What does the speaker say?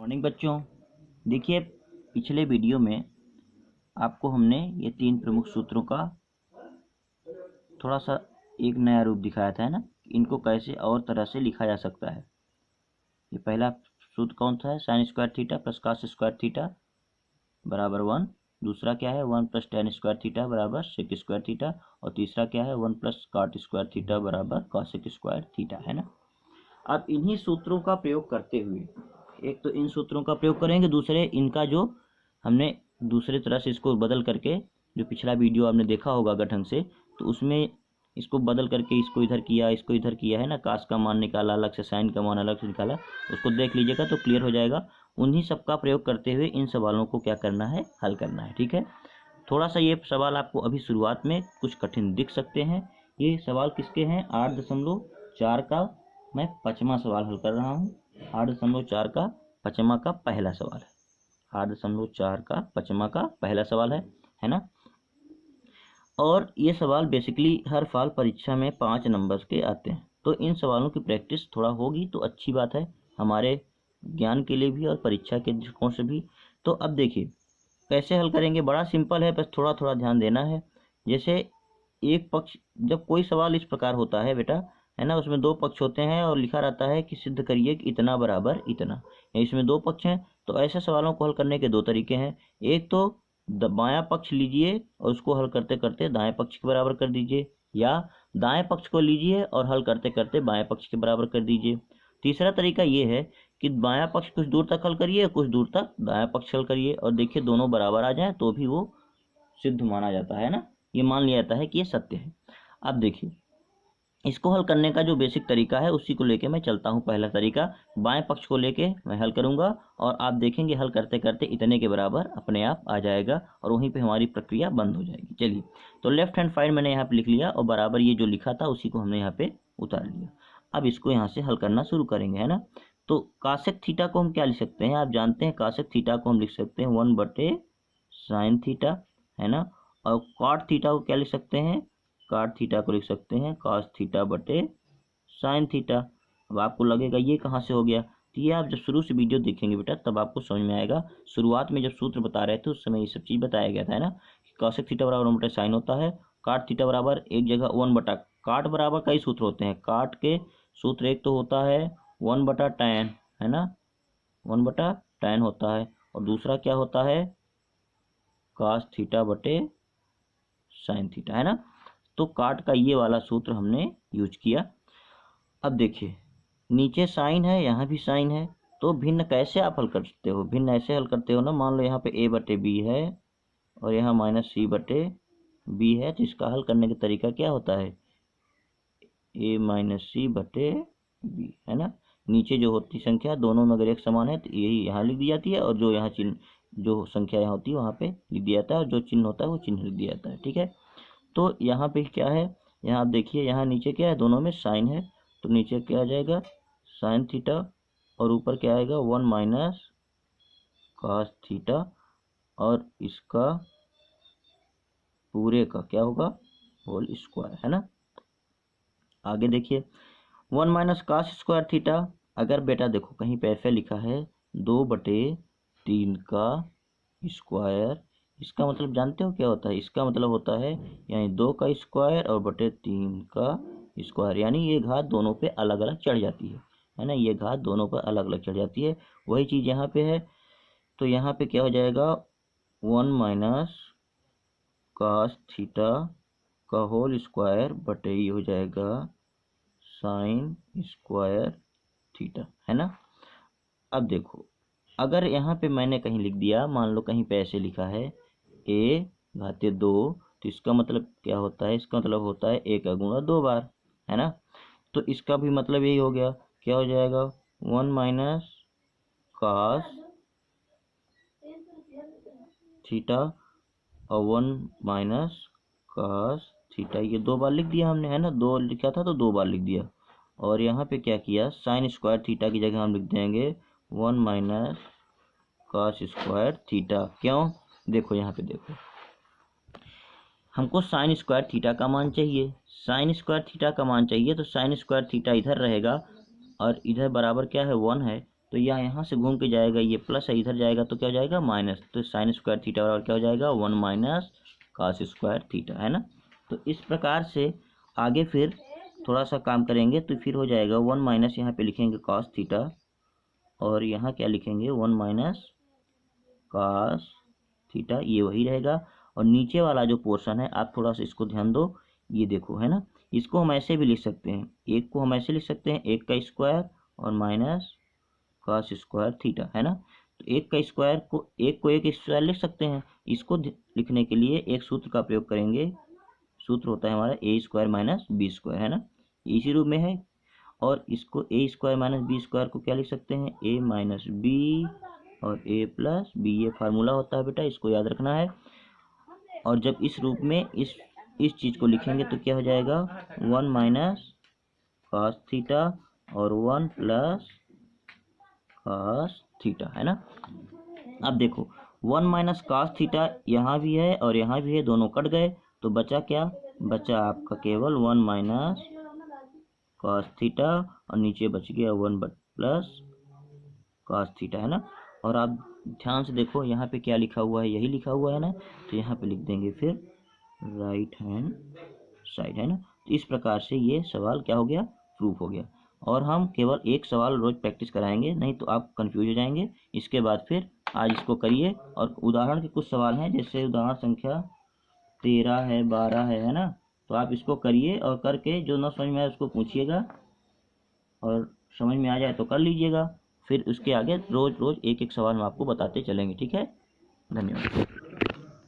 Morning बच्चों, देखिए पिछले वीडियो में आपको हमने ये 3 प्रमुख सूत्रों का थोड़ा सा एक नया रूप दिखाया था, है ना। इनको कैसे और तरह से लिखा जा सकता है। ये पहला सूत्र कौन सा है? Sine square theta plus cos square theta बराबर 1। दूसरा क्या है? 1 प्लस टेन स्क्वायर थीटा बराबर सेक स्क्वायर थीटा। और तीसरा क्या है? 1 प्लस कॉट स्क्वायर थीटा बराबर कॉसेक स्क्वायर थीटा, है ना। अब इन्हीं सूत्रों का प्रयोग करते हुए, एक तो इन सूत्रों का प्रयोग करेंगे, दूसरे इनका जो हमने दूसरे तरह से इसको बदल करके, जो पिछला वीडियो आपने देखा होगा गठन से, तो उसमें इसको बदल करके इसको इधर किया, इसको इधर किया, है ना। कास का मान निकाला अलग से, साइन का मान अलग से निकाला, उसको देख लीजिएगा तो क्लियर हो जाएगा। उन्हीं सब का प्रयोग करते हुए इन सवालों को क्या करना है? हल करना है, ठीक है। थोड़ा सा ये सवाल आपको अभी शुरुआत में कुछ कठिन दिख सकते हैं। ये सवाल किसके हैं? 8.4 का मैं 5वां सवाल हल कर रहा हूँ। 8.4 का 5वां का पहला सवाल है। 8.4 का 5वां का पहला सवाल है ना। और ये सवाल बेसिकली हर साल परीक्षा में 5 नंबर के आते हैं, तो इन सवालों की प्रैक्टिस थोड़ा होगी तो अच्छी बात है, हमारे ज्ञान के लिए भी और परीक्षा के दृष्टिकोण से भी। तो अब देखिए कैसे हल करेंगे। बड़ा सिंपल है, बस थोड़ा थोड़ा ध्यान देना है। जैसे एक पक्ष, जब कोई सवाल इस प्रकार होता है बेटा, है ना, उसमें 2 पक्ष होते हैं और लिखा रहता है कि सिद्ध करिए कि इतना बराबर इतना। इसमें 2 पक्ष हैं, तो ऐसे सवालों को हल करने के 2 तरीके हैं। एक तो बायां पक्ष लीजिए और उसको हल करते करते दाएं पक्ष के बराबर कर दीजिए, या दाएं पक्ष को लीजिए और हल करते करते बाएं पक्ष के बराबर कर दीजिए। तीसरा तरीका ये है कि बायां पक्ष कुछ दूर तक हल करिए, कुछ दूर तक दायां पक्ष हल करिए, और देखिए दोनों बराबर आ जाए तो भी वो सिद्ध माना जाता है ना, ये मान लिया जाता है कि ये सत्य है। अब देखिए इसको हल करने का जो बेसिक तरीका है उसी को लेके मैं चलता हूँ। पहला तरीका, बाएं पक्ष को लेके मैं हल करूंगा और आप देखेंगे हल करते करते इतने के बराबर अपने आप आ जाएगा और वहीं पे हमारी प्रक्रिया बंद हो जाएगी। चलिए, तो लेफ्ट हैंड साइड मैंने यहाँ पे लिख लिया और बराबर ये जो लिखा था उसी को हमने यहाँ पे उतार लिया। अब इसको यहाँ से हल करना शुरू करेंगे, है ना। तो कासेक थीटा को हम क्या लिख सकते हैं? आप जानते हैं कासेक थीटा को हम लिख सकते हैं 1/sin थीटा, है ना। और कॉट थीटा को क्या लिख सकते हैं? कॉट थीटा को लिख सकते हैं cos थीटा बटे साइन थीटा। अब आपको लगेगा ये कहाँ से हो गया, तो ये आप जब शुरू से वीडियो देखेंगे बेटा तब आपको समझ में आएगा। शुरुआत में जब सूत्र बता रहे थे उस समय ये सब चीज़ बताया गया था, है ना। कॉसेक थीटा बराबर 1 बटे साइन होता है, काट थीटा बराबर एक जगह 1 बटा काट बराबर कई सूत्र होते हैं। काट के सूत्र एक तो होता है 1 बटा tan, है ना, 1 बटा tan होता है, और दूसरा क्या होता है? cos थीटा बटे साइन थीटा, है ना। तो काट का ये वाला सूत्र हमने यूज किया। अब देखिए नीचे साइन है, यहाँ भी साइन है, तो भिन्न कैसे आप हल कर सकते हो? भिन्न ऐसे हल करते हो ना, मान लो यहाँ पे a बटे बी है और यहाँ माइनस सी बटे बी है, तो इसका हल करने का तरीका क्या होता है? a माइनस सी बटे बी, है ना। नीचे जो होती संख्या दोनों में अगर एक समान है तो यही यहाँ लिख दी जाती है, और जो यहाँ चिन्ह, जो संख्या यहाँ होती है वहाँ पे लिख दिया जाता है, और जो चिन्ह होता है वो चिन्ह लिख दिया जाता है, ठीक है। तो यहाँ पे क्या है? यहाँ आप देखिए, यहाँ नीचे क्या है? दोनों में साइन है, तो नीचे क्या आ जाएगा? साइन थीटा, और ऊपर क्या आएगा? 1 माइनस कॉस थीटा, और इसका पूरे का क्या होगा? होल स्क्वायर, है ना। आगे देखिए 1 माइनस कॉस स्क्वायर थीटा, अगर बेटा देखो कहीं पे ऐसे लिखा है 2/3 का स्क्वायर, इसका मतलब जानते हो क्या होता है? इसका मतलब होता है यानी 2 का स्क्वायर और बटे 3 का स्क्वायर, यानी ये घात दोनों पे अलग अलग चढ़ जाती है ना। ये घात दोनों पर अलग अलग चढ़ जाती है, वही चीज़ यहाँ पे है। तो यहाँ पे क्या हो जाएगा? 1 माइनस कॉस थीटा का होल स्क्वायर बटे ये हो जाएगा साइन स्क्वायर थीटा, है ना। अब देखो अगर यहाँ पे मैंने कहीं लिख दिया, मान लो कहीं पे ऐसे लिखा है a घाते 2, तो इसका मतलब क्या होता है? इसका मतलब होता है a का गुणा 2 बार, है ना। तो इसका भी मतलब यही हो गया, क्या हो जाएगा? 1 माइनस कॉस थीटा और 1 माइनस कॉस थीटा, ये 2 बार लिख दिया हमने, है ना। 2 लिखा था तो 2 बार लिख दिया, और यहाँ पे क्या किया? साइन स्क्वायर थीटा की जगह हम लिख देंगे 1 माइनस कॉस स्क्वायर थीटा। क्यों? देखो यहाँ पे देखो, हमको साइन स्क्वायर थीटा का मान चाहिए। साइन स्क्वायर थीटा का मान चाहिए तो साइन स्क्वायर थीटा इधर रहेगा और इधर बराबर क्या है? 1 है, तो यहाँ से घूम के जाएगा, ये प्लस है, इधर जाएगा तो क्या हो जाएगा माइनस, तो साइन स्क्वायर थीटा और क्या हो जाएगा 1 माइनस कॉस स्क्वायर थीटा, है ना। तो इस प्रकार से आगे फिर थोड़ा सा काम करेंगे तो फिर हो जाएगा 1 माइनस, यहाँ पे लिखेंगे कॉस थीटा और यहाँ क्या लिखेंगे 1 माइनस कॉस थीटा, ये वही रहेगा। और नीचे वाला जो पोर्शन है आप थोड़ा सा इसको ध्यान दो, ये देखो, है ना। इसको हम ऐसे भी लिख सकते हैं, एक को हम ऐसे लिख सकते हैं 1 का स्क्वायर और माइनस कॉस स्क्वायर थीटा, है ना। तो 1 का स्क्वायर को एक स्क्वायर लिख सकते हैं। इसको लिखने के लिए एक सूत्र का प्रयोग करेंगे, सूत्र होता है हमारा ए स्क्वायर माइनस बी स्क्वायर, है ना, इसी रूप में है। और इसको ए स्क्वायर माइनस बी स्क्वायर को क्या लिख सकते हैं, ए माइनस बी और ए प्लस बी, ये फार्मूला होता है बेटा, इसको याद रखना है। और जब इस रूप में इस चीज़ को लिखेंगे तो क्या हो जाएगा 1 माइनस कॉस थीटा और 1 प्लस कॉस थीटा, है ना। अब देखो 1 माइनस कॉस थीटा यहाँ भी है और यहाँ भी है, दोनों कट गए तो बचा क्या, बचा आपका केवल 1 माइनस कॉस थीटा और नीचे बच गया 1 प्लस कॉस थीटा, है ना। और आप ध्यान से देखो यहाँ पे क्या लिखा हुआ है, यही लिखा हुआ है ना, तो यहाँ पे लिख देंगे फिर राइट हैंड साइड, है ना। तो इस प्रकार से ये सवाल क्या हो गया, प्रूफ हो गया। और हम केवल एक सवाल रोज प्रैक्टिस कराएंगे, नहीं तो आप कंफ्यूज हो जाएंगे। इसके बाद फिर आज इसको करिए। और उदाहरण के कुछ सवाल हैं, जैसे उदाहरण संख्या 13 है, 12 है ना, तो आप इसको करिए और करके जो ना समझ में आए उसको पूछिएगा और समझ में आ जाए तो कर लीजिएगा। फिर उसके आगे रोज रोज एक एक सवाल हम आपको बताते चलेंगे, ठीक है। धन्यवाद।